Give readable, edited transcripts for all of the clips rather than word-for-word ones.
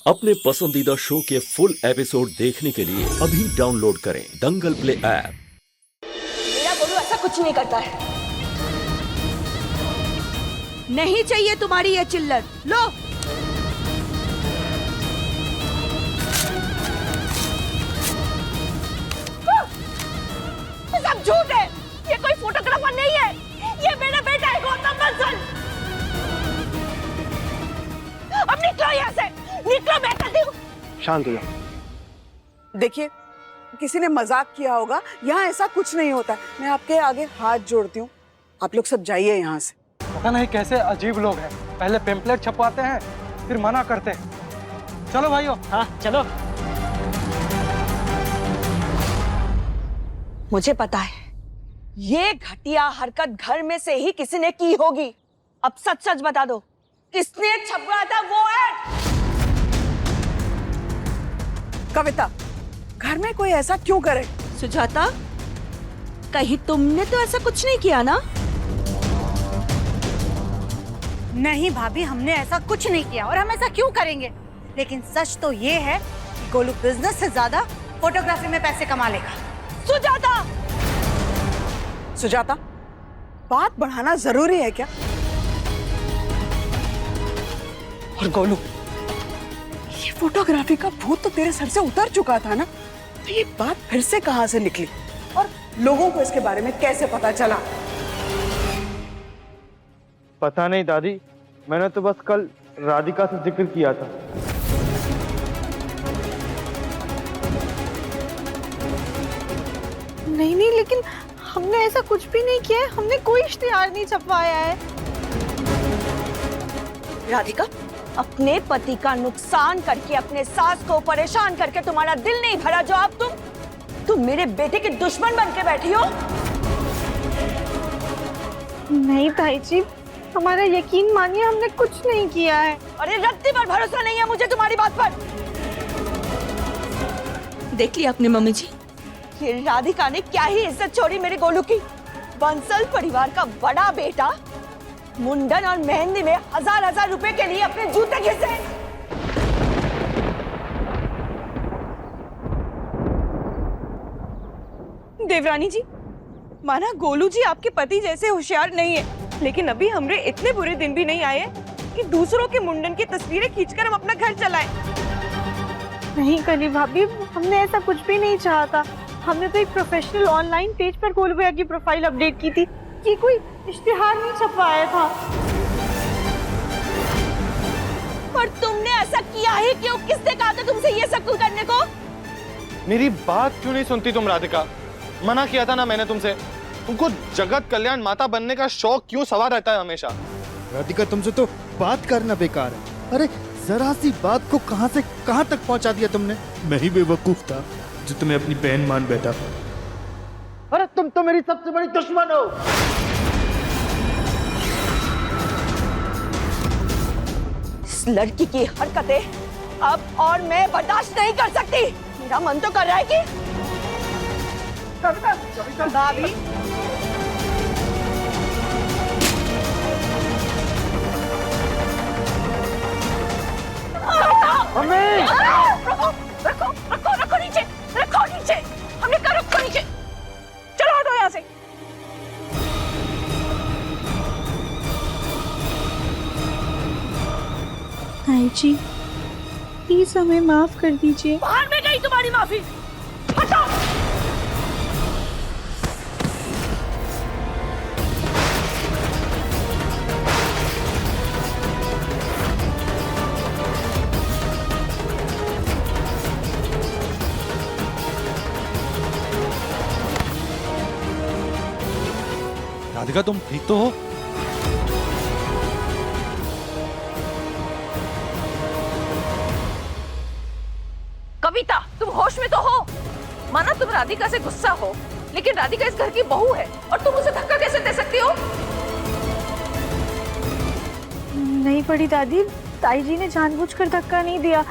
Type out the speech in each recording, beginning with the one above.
अपने पसंदीदा शो के फुल एपिसोड देखने के लिए अभी डाउनलोड करें दंगल प्ले ऐप। मेरा गोलू ऐसा कुछ नहीं करता है। नहीं चाहिए तुम्हारी ये चिल्लर। लो सब झूठ है। ये कोई फोटोग्राफर नहीं है, ये मेरा बेटा है गौतम बंसल। अब निकलो यहाँ से, निकलो, मैं कहती हूँ। शांत हो जाओ। देखिए, किसी ने मजाक किया होगा, यहाँ ऐसा कुछ नहीं होता। मैं आपके आगे हाथ जोड़ती हूँ, आप लोग सब जाइए यहाँ से। पता नहीं कैसे अजीब लोग हैं, पहले पेम्पलेट छपवाते हैं फिर मना करते हैं। चलो भाइयों। हाँ चलो। मुझे पता है ये घटिया हरकत घर में से ही किसी ने की होगी। अब सच सच बता दो, किसने छपवाया था वो ऐड? कविता, घर में कोई ऐसा क्यों करे? सुजाता, कहीं तुमने तो ऐसा कुछ नहीं किया ना? नहीं भाभी, हमने ऐसा कुछ नहीं किया और हम ऐसा क्यों करेंगे। लेकिन सच तो ये है कि गोलू बिजनेस से ज्यादा फोटोग्राफी में पैसे कमा लेगा। सुजाता, सुजाता, बात बढ़ाना जरूरी है क्या? और गोलू, ये फोटोग्राफी का भूत तो तेरे सर से उतर चुका था ना, तो ये बात फिर से कहां से निकली और लोगों को इसके बारे में कैसे पता चला? पता नहीं दादी, मैंने तो बस कल राधिका से जिक्र किया था। नहीं नहीं, लेकिन हमने ऐसा कुछ भी नहीं किया है, हमने कोई इश्तिहार नहीं छपवाया है। राधिका, अपने पति का नुकसान करके अपने सास को परेशान करके तुम्हारा दिल नहीं भरा जो अब तुम मेरे बेटे के दुश्मन बन के बैठी हो। नहीं ताई जी, हमारा यकीन मानिए, हमने कुछ नहीं किया है। अरे रत्ती पर भरोसा नहीं है मुझे तुम्हारी बात पर। देख लिया अपने मम्मी जी, ये राधिका ने क्या ही इज्जत छोड़ी मेरे गोलू की। बंसल परिवार का बड़ा बेटा मुंडन और मेहंदी में हजार रुपए के लिए अपने जूते घिसे। देवरानी जी, माना गोलू जी आपके पति जैसे होशियार नहीं है, लेकिन अभी हमरे इतने बुरे दिन भी नहीं आए कि दूसरों के मुंडन की तस्वीरें खींचकर हम अपना घर चलाएं। नहीं कली भाभी, हमने ऐसा कुछ भी नहीं चाहा था। हमने तो एक प्रोफेशनल ऑनलाइन पेज पर गोलू भैया की प्रोफाइल अपडेट की थी, ये कोई इश्तिहार नहीं छपवाया था। पर तुमने ऐसा किया ही क्यों? किसने कहा था तुमसे ये सब कुछ करने को? मेरी बात क्यों नहीं सुनती तुम राधिका? मना किया था ना मैंने तुमसे। तुमको जगत कल्याण माता बनने का शौक क्यों सवार रहता है हमेशा? राधिका, तुमसे तो बात करना बेकार है। अरे जरा सी बात को कहां से कहां तक पहुंचा दिया तुमने। मैं ही बेवकूफ था जो तुम्हें अपनी बहन मान बैठा। अरे तुम तो मेरी सबसे बड़ी दुश्मन हो। इस लड़की की हरकतें अब और मैं बर्दाश्त नहीं कर सकती। मेरा मन तो कर रहा है कि भाभी, रखो नीचे, हमने कहा रखो नीचे। चलो हटो यहाँ से। ताई जी, प्लीज हमें माफ कर दीजिए। बाहर में गई तुम्हारी माफी। हटो। राधिका, तुम ठीक तो हो? कविता, तुम होश में तो हो? माना तुम राधिका से गुस्सा हो, लेकिन राधिका इस घर की बहू है और तुम उसे धक्का कैसे दे सकती हो? नहीं पड़ी दादी, ताई जी ने जानबूझकर धक्का नहीं दिया,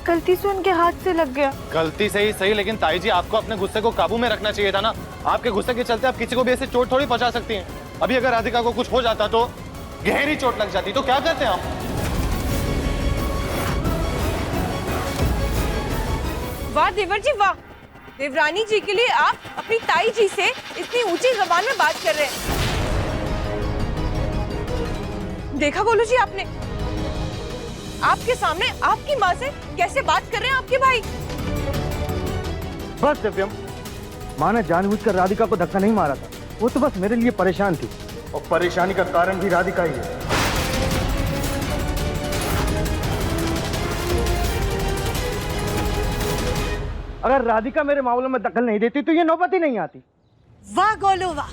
गलती से उनके हाथ से लग गया। गलती से ही सही, लेकिन ताई जी आपको अपने गुस्से को काबू में रखना चाहिए था ना। आपके गुस्से के चलते आप किसी को भी ऐसे चोट थोड़ी पहुंचा सकती हैं। अभी अगर राधिका को कुछ हो जाता तो, गहरी चोट लग जाती तो क्या करते हैं आप? वाह देवर जी वाह, देवरानी जी के लिए आप अपनी ताई जी से इतनी ऊंची जबान में बात कर रहे हैं। देखा गोलू जी आपने, आपके सामने आपकी माँ से कैसे बात कर रहे हैं आपके भाई। बस दिव्यम, माँ ने जानबूझकर राधिका को धक्का नहीं मारा था, वो तो बस मेरे लिए परेशान थी, और परेशानी का कारण भी राधिका ही है। अगर राधिका मेरे मामलों में दखल नहीं देती तो ये नौबत ही नहीं आती। वाह गोलू वाह,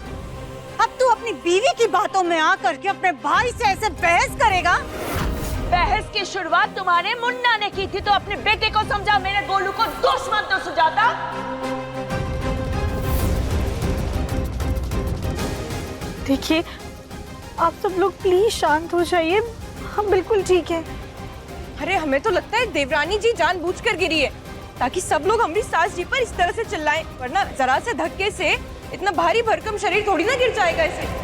अब तू अपनी बीवी की बातों में आकर के अपने भाई से ऐसे बहस करेगा। बहस की शुरुआत तुम्हारे मुन्ना ने की थी, तो अपने बेटे को समझा, मेरे गोलू को दुश्मन तो सुझाता। देखिए आप सब लोग प्लीज शांत हो जाइए, हम बिल्कुल ठीक है। अरे हमें तो लगता है देवरानी जी जानबूझकर गिरी है, ताकि सब लोग हमारी सास जी पर इस तरह से चिल्लाएं, वरना जरा से धक्के से इतना भारी भरकम शरीर थोड़ी ना गिर जाएगा इसे।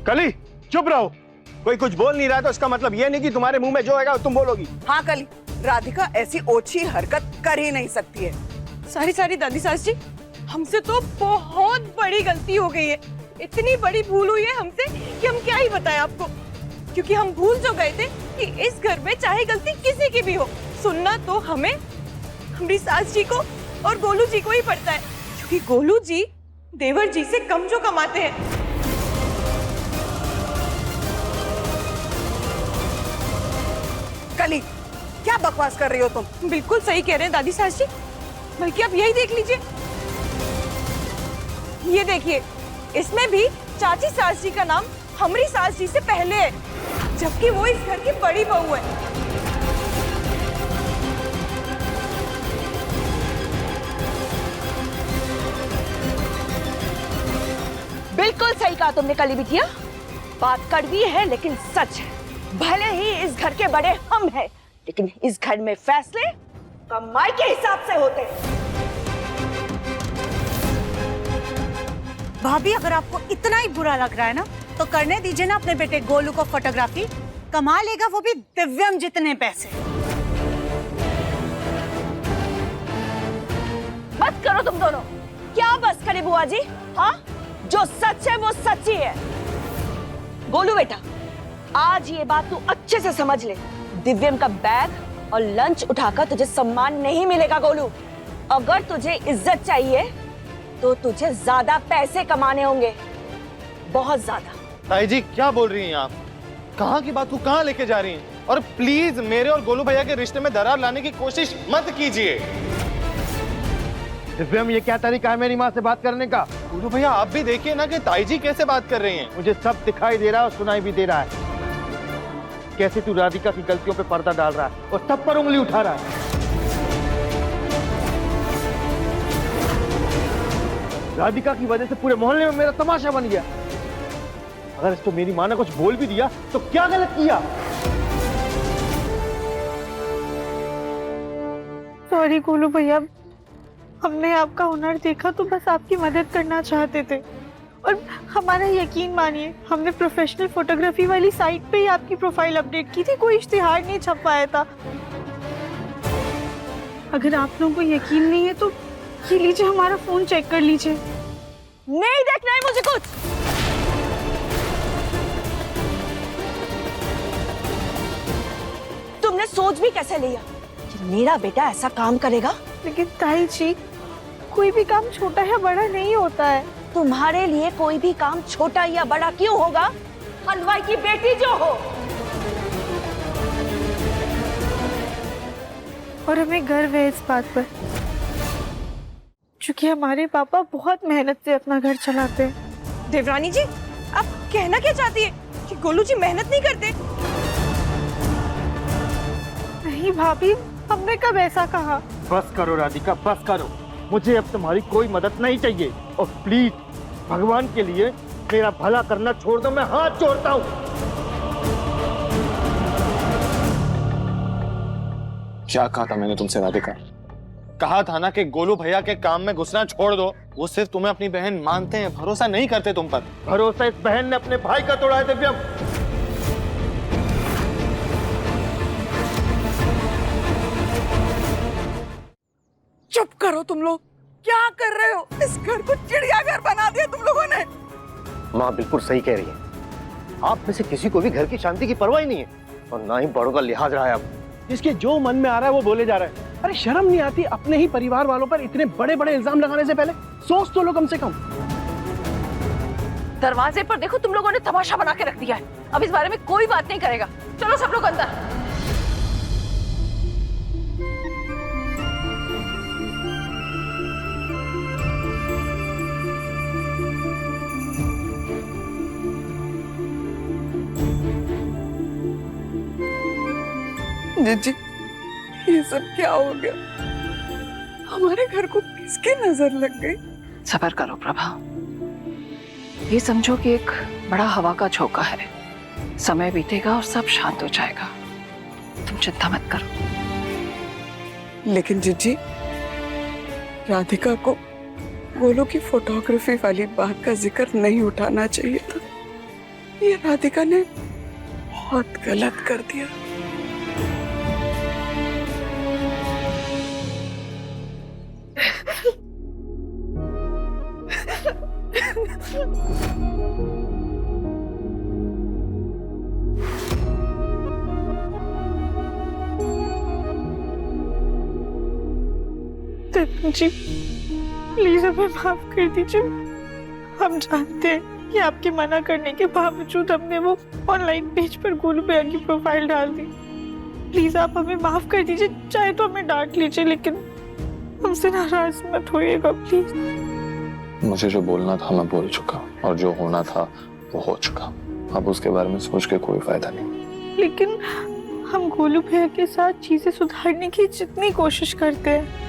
कली चुप रहो, कोई कुछ बोल नहीं रहा तो इसका मतलब ये नहीं कि तुम्हारे मुंह में जो आएगा तुम बोलोगी। हाँ कली, राधिका ऐसी ओछी हरकत कर ही नहीं सकती है। सारी दादी सास जी, हमसे तो बहुत बड़ी गलती हो गई है, इतनी बड़ी भूल हुई है हमसे कि हम क्या ही बताएं आपको, क्योंकि हम भूल जो गए थे कि इस घर में चाहे गलती किसी की भी हो, सुनना तो हमें हमारी सास जी को और गोलू जी को ही पड़ता है, क्योंकि गोलू जी देवर जी से कम जो कमाते हैं। कली क्या बकवास कर रही हो तुम? बिल्कुल सही कह रहे हैं दादी सास जी, बल्कि आप यही देख लीजिए, ये देखिए, इसमें भी चाची सास जी का नाम हमारी सास जी से पहले है, जबकि वो इस घर की बड़ी बहू है। बिल्कुल सही कहा तुमने कली बिटिया, बात कड़वी है लेकिन सच है। भले ही इस घर के बड़े हम हैं, लेकिन इस घर में फैसले कमाई के हिसाब से होते हैं। भाभी अगर आपको इतना ही बुरा लग रहा है ना, तो करने दीजिए ना अपने बेटे गोलू को फोटोग्राफी, कमा लेगा वो भी दिव्यम जितने पैसे। बस करो तुम दोनों। क्या बस करे बुआ जी? हाँ, जो सच है वो सच ही है। गोलू बेटा, आज ये बात तू अच्छे से समझ ले, दिव्यम का बैग और लंच उठाकर तुझे सम्मान नहीं मिलेगा गोलू। अगर तुझे इज्जत चाहिए तो तुझे ज्यादा पैसे कमाने होंगे, बहुत ज्यादा। ताई जी क्या बोल रही हैं आप? कहाँ की बात को कहाँ लेके जा रही हैं? और प्लीज मेरे और गोलू भैया के रिश्ते में दरार लाने की कोशिश मत कीजिए। दिव्यम, ये क्या तरीका है मेरी माँ से बात करने का? गोलू भैया आप भी देखिए ना कि ताई जी कैसे बात कर रही हैं। मुझे सब दिखाई दे रहा है और सुनाई भी दे रहा है, कैसे तू राधिका की गलतियों पे पर्दा डाल रहा है और सब पर उंगली उठा रहा है। राधिका की वजह से पूरे मोहल्ले में मेरा तमाशा बन गया। अगर इसको मेरी माँ ने कुछ बोल भी दिया तो क्या गलत किया? सॉरी गोलू भैया, हमने आपका हुनर देखा तो बस आपकी मदद करना चाहते थे, और हमारा यकीन मानिए, हमने प्रोफेशनल फोटोग्राफी वाली साइट पे ही आपकी प्रोफाइल अपडेट की थी, कोई इश्तिहार नहीं छपवाया था। अगर आप लोगों को यकीन नहीं है तो ये लीजिए, हमारा फोन चेक कर लीजिए। नहीं देखना है मुझे कुछ। तुमने सोच भी कैसे लिया कि मेरा बेटा ऐसा काम करेगा? लेकिन ताई जी, कोई भी काम छोटा या बड़ा नहीं होता है। तुम्हारे लिए कोई भी काम छोटा या बड़ा क्यों होगा? हलवाई की बेटी जो हो। और हमें गर्व है इस बात पर, क्योंकि हमारे पापा बहुत मेहनत से अपना घर चलाते हैं। देवरानी जी, आप कहना क्या चाहती है कि गोलू जी मेहनत नहीं करते? नहीं भाभी, हमने कब ऐसा कहा? बस करो राधिका, बस करो, मुझे अब तुम्हारी कोई मदद नहीं चाहिए, और प्लीज भगवान के लिए मेरा भला करना छोड़ दो, मैं हाथ जोड़ता हूँ। क्या कहा था मैंने तुमसे राधिका? कहा था ना कि गोलू भैया के काम में घुसना छोड़ दो। वो सिर्फ तुम्हें अपनी बहन मानते हैं, भरोसा नहीं करते तुम पर। भरोसा इस बहन ने अपने भाई का तोड़ा है दिव्यम। चुप करो तुम लोग, क्या कर रहे हो? इस घर को चिड़ियाघर बना दिया तुम लोगों ने। माँ बिल्कुल सही कह रही है। आप में से किसी को भी घर की शांति की परवाह ही नहीं है और ना ही बड़ों का लिहाज रहा है। अब इसके जो मन में आ रहा है वो बोले जा रहा है। अरे शर्म नहीं आती अपने ही परिवार वालों पर इतने बड़े बड़े इल्जाम लगाने से पहले? सोच तो लो कम से कम। दरवाजे पर देखो, तुम लोगों ने तमाशा बना के रख दिया है। अब इस बारे में कोई बात नहीं करेगा। चलो सब लोग अंदर। जी, ये सब क्या हो गया? हमारे घर को किसकी नजर लग गई? सब्र करो प्रभा, ये समझो कि एक बड़ा हवा का झोंका है। समय बीतेगा और सब शांत हो जाएगा। तुम चिंता मत करो। लेकिन जीजी, राधिका को गोलू की फोटोग्राफी वाली बात का जिक्र नहीं उठाना चाहिए था। ये राधिका ने बहुत गलत कर दिया। जी प्लीज हमें माफ कर दीजिए। हम जानते हैं कि आपके मना करने के बावजूद हमने वो ऑनलाइन पेज पर गोलू भैया की प्रोफाइल डाल दी। प्लीज आप हमें माफ कर दीजिए, चाहे तो हमें डांट लीजिए लेकिन हमसे नाराज मत होइएगा प्लीज। मुझे जो बोलना था मैं बोल चुका और जो होना था वो हो चुका। अब उसके बारे में सोच के कोई फायदा नहीं। लेकिन हम गोलू भैया के साथ चीजें सुधारने की जितनी कोशिश करते हैं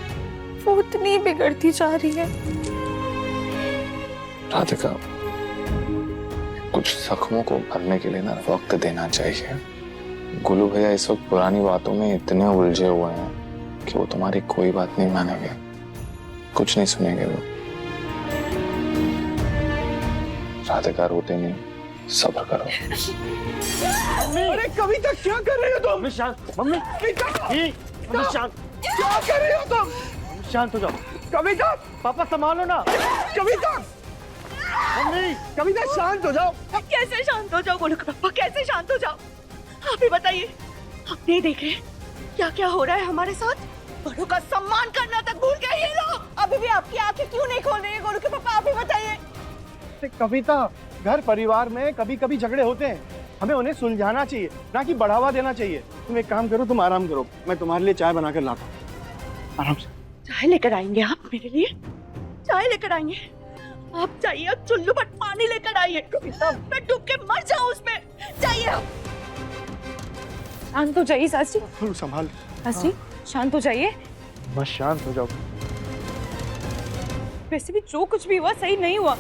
वो उतनी बिगड़ती जा रही है। राधिका, कुछ जख्मों को भरने के लिए ना वक्त देना चाहिए। गोलू भैया इस वक्त पुरानी बातों में इतने उलझे हुए हैं कि वो तुम्हारी कोई बात नहीं मानेंगे, कुछ नहीं सुनेंगे वो। राधिका रोते नहीं, सब्र करो। अरे कविता क्या कर रही हो तुम? मम्मी शांत, मम्मी मम्मी शांत, क्या कर रही हो तुम? शांत हो जाओ। कविता, पापा संभालो ना। कविता, मम्मी, कविता शांत हो जाओ। कैसे शांत हो जाओ गोलू के पापा, कैसे शांत हो जाओ? आप ही बताइए। आप नहीं देख रहे क्या क्या हो रहा है हमारे साथ? बड़ों का सम्मान करना तक भूल गए ये लोग। अभी भी आपकी आंखें क्यों नहीं खोल रही है गोलू के पापा? आप ही बताइए। कविता, घर परिवार में कभी कभी झगड़े होते हैं, हमें उन्हें सुलझाना चाहिए, ना कि बढ़ावा देना चाहिए। तुम एक काम करो, तुम आराम करो, मैं तुम्हारे लिए चाय बनाकर लाता हूँ। आराम से। चाय लेकर आएंगे आप मेरे लिए? चाय लेकर आएंगे? आप चाहिए अब चुल्लू पर पानी लेकर आइए। मैं डूब के मर जाऊं उसमें। चाहिए आप। शांत हो जाइए सास जी। संभाल। सास जी शांत हो जाइए। बस शांत हो जाओ। वैसे भी जो कुछ भी हुआ सही नहीं हुआ,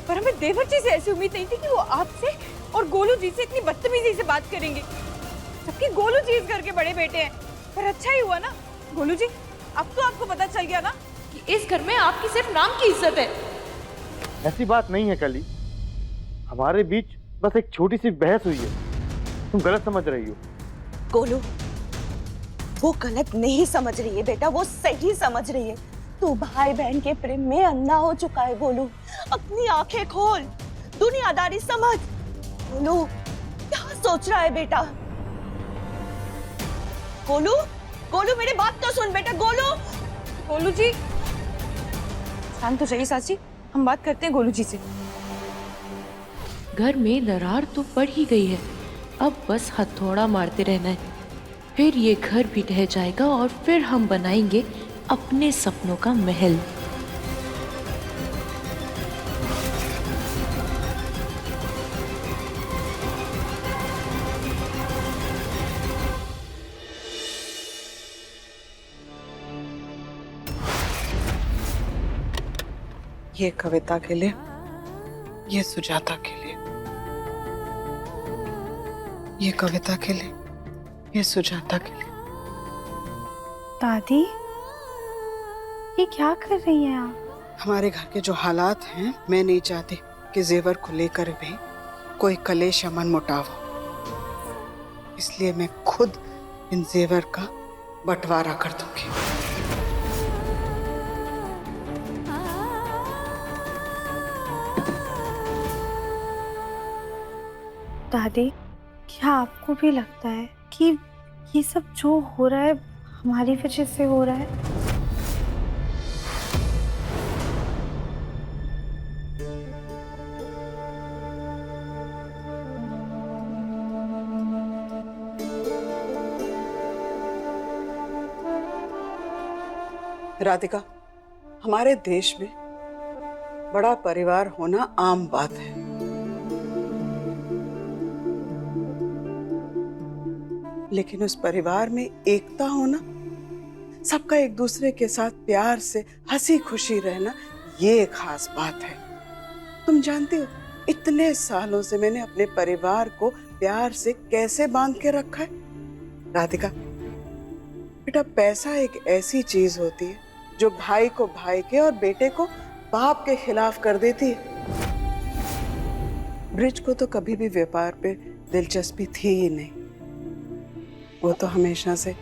पर हमें देवर जी से ऐसी उम्मीद नहीं थी कि वो आपसे और गोलू जी से इतनी बदतमीजी से बात करेंगे। सबके गोलू जी इस घर के बड़े बेटे हैं। पर अच्छा ही हुआ ना गोलू जी, अब तो आपको पता चल गया ना कि इस घर में आपकी सिर्फ नाम की इज्जत है। ऐसी बात नहीं है कली, हमारे बीच बस एक छोटी सी बहस हुई है, तुम गलत समझ रही हो। गोलू, वो गलत नहीं समझ रही है बेटा, वो सही समझ रही है। तू भाई बहन के प्रेम में अंधा हो चुका है गोलू। अपनी आंखें खोल, दुनियादारी समझ। गोलू क्या सोच रहा है बेटा? गोलू, गोलू मेरी बात तो सुन बेटा। गोलू, गोलू जी शांत हो जाइए सास जी, हम बात करते हैं गोलू जी से। घर में दरार तो पड़ ही गई है, अब बस हथौड़ा मारते रहना है, फिर ये घर भी ढह जाएगा और फिर हम बनाएंगे अपने सपनों का महल। ये कविता के लिए, ये सुजाता के लिए, ये कविता के लिए, ये सुजाता के लिए। दादी ये क्या कर रही हैं आप? हमारे घर के जो हालात हैं, मैं नहीं चाहती कि जेवर को लेकर भी कोई कलेश या मनमुटाव हो, इसलिए मैं खुद इन जेवर का बंटवारा कर दूंगी। दादी, क्या आपको भी लगता है कि ये सब जो हो रहा है हमारी वजह से हो रहा है? राधिका, हमारे देश में बड़ा परिवार होना आम बात है। लेकिन उस परिवार में एकता होना, सबका एक दूसरे के साथ प्यार से हंसी खुशी रहना, ये एक खास बात है। तुम जानती हो, इतने सालों से मैंने अपने परिवार को प्यार से कैसे बांध के रखा है। राधिका बेटा, पैसा एक ऐसी चीज होती है जो भाई को भाई के और बेटे को बाप के खिलाफ कर देती है। ब्रिज को तो कभी भी व्यापार पे दिलचस्पी थी ही नहीं। वो तो हमेशा से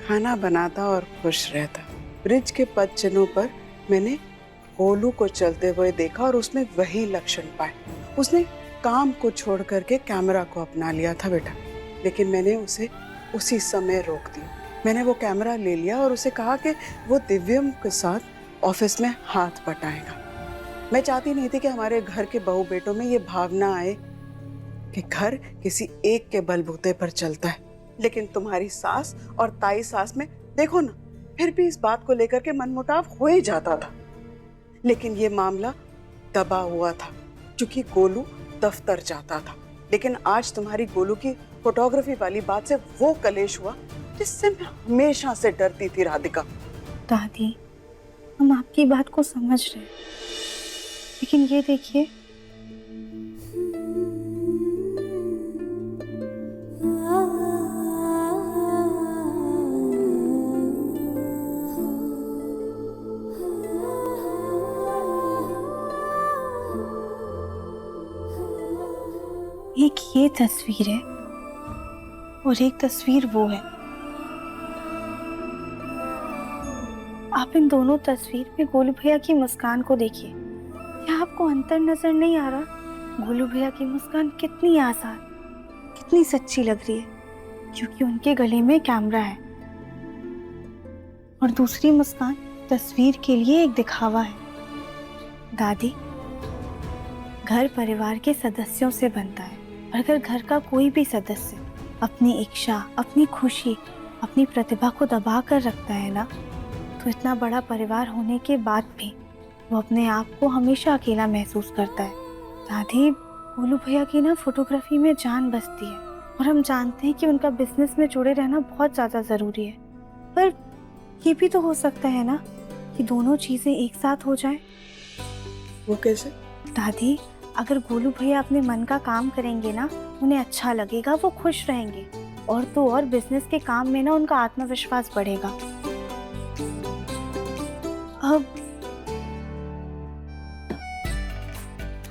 खाना बनाता और खुश रहता। ब्रिज के पदचिन्हों पर मैंने गोलू को चलते हुए देखा और उसमें वही लक्षण पाए। उसने काम को छोड़ करके कैमरा को अपना लिया था बेटा, लेकिन मैंने उसे उसी समय रोक दिया। मैंने वो कैमरा ले लिया और उसे कहा कि वो दिव्यम के साथ ऑफिस में हाथ बटाएगा। मैं चाहती नहीं थी कि हमारे घर के बहू बेटों में ये भावना आए कि घर किसी एक के बलबूते पर चलता है। लेकिन तुम्हारी सास और ताई सास में देखो ना, फिर भी इस बात को लेकर के मनमुटाव हो ही जाता था। लेकिन ये मामला दबा हुआ था क्योंकि गोलू दफ्तर जाता था। लेकिन आज तुम्हारी गोलू की फोटोग्राफी वाली बात से वो कलेश हुआ जिससे मैं हमेशा से डरती थी। राधिका दादी, हम आपकी बात को समझ रहे हैं, लेकिन ये देखिए, एक ये तस्वीर है और एक तस्वीर वो है। आप इन दोनों तस्वीर में गोलू भैया की मुस्कान को देखिए। क्या आपको अंतर नजर नहीं आ रहा? गोलू भैया की मुस्कान कितनी आसान, कितनी सच्ची लग रही है, क्योंकि उनके गले में कैमरा है। और दूसरी मुस्कान तस्वीर के लिए एक दिखावा है। दादी, घर परिवार के सदस्यों से बनता है। अगर घर का कोई भी सदस्य अपनी इच्छा, अपनी खुशी, अपनी प्रतिभा को दबा कर रखता है ना, तो इतना बड़ा परिवार होने के बाद भी वो अपने आप को हमेशा अकेला महसूस करता है। दादी, गोलू भैया की ना फोटोग्राफी में जान बसती है और हम जानते हैं कि उनका बिजनेस में जुड़े रहना बहुत ज़्यादा ज़रूरी है। पर ये भी तो हो सकता है ना कि दोनों चीज़ें एक साथ हो जाए। वो कैसे? दादी, अगर गोलू भैया अपने मन का काम करेंगे ना, उन्हें अच्छा लगेगा, वो खुश रहेंगे, और तो और बिजनेस के काम में ना उनका आत्मविश्वास बढ़ेगा। अब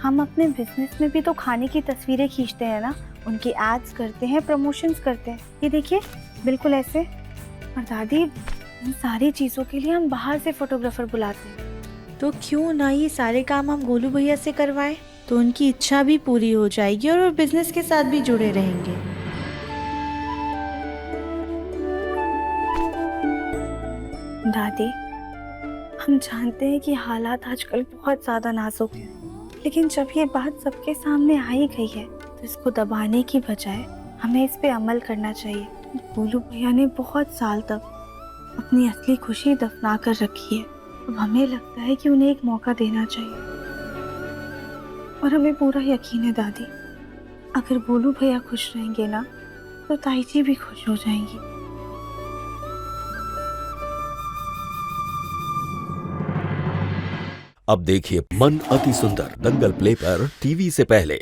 हम अपने बिजनेस में भी तो खाने की तस्वीरें खींचते हैं ना, उनकी एड्स करते हैं, प्रमोशंस करते हैं। ये देखिए, बिल्कुल ऐसे। और दादी, इन सारी चीज़ों के लिए हम बाहर से फोटोग्राफर बुलाते हैं। तो क्यों ना ये सारे काम हम गोलू भैया से करवाएं, तो उनकी इच्छा भी पूरी हो जाएगी और वो बिजनेस के साथ भी जुड़े रहेंगे। दादी, हम जानते हैं कि हालात आजकल बहुत ज़्यादा नाजुक हैं, लेकिन जब ये बात सबके सामने आ ही गई है तो इसको दबाने की बजाय हमें इस पे अमल करना चाहिए। गोलू भैया ने बहुत साल तक अपनी असली खुशी दफना कर रखी है। अब हमें लगता है कि उन्हें एक मौका देना चाहिए, और हमें पूरा यकीन है दादी, अगर गोलू भैया खुश रहेंगे ना, तो ताई जी भी खुश हो जाएंगी। अब देखिए मन अति सुंदर दंगल प्ले पर टीवी से पहले।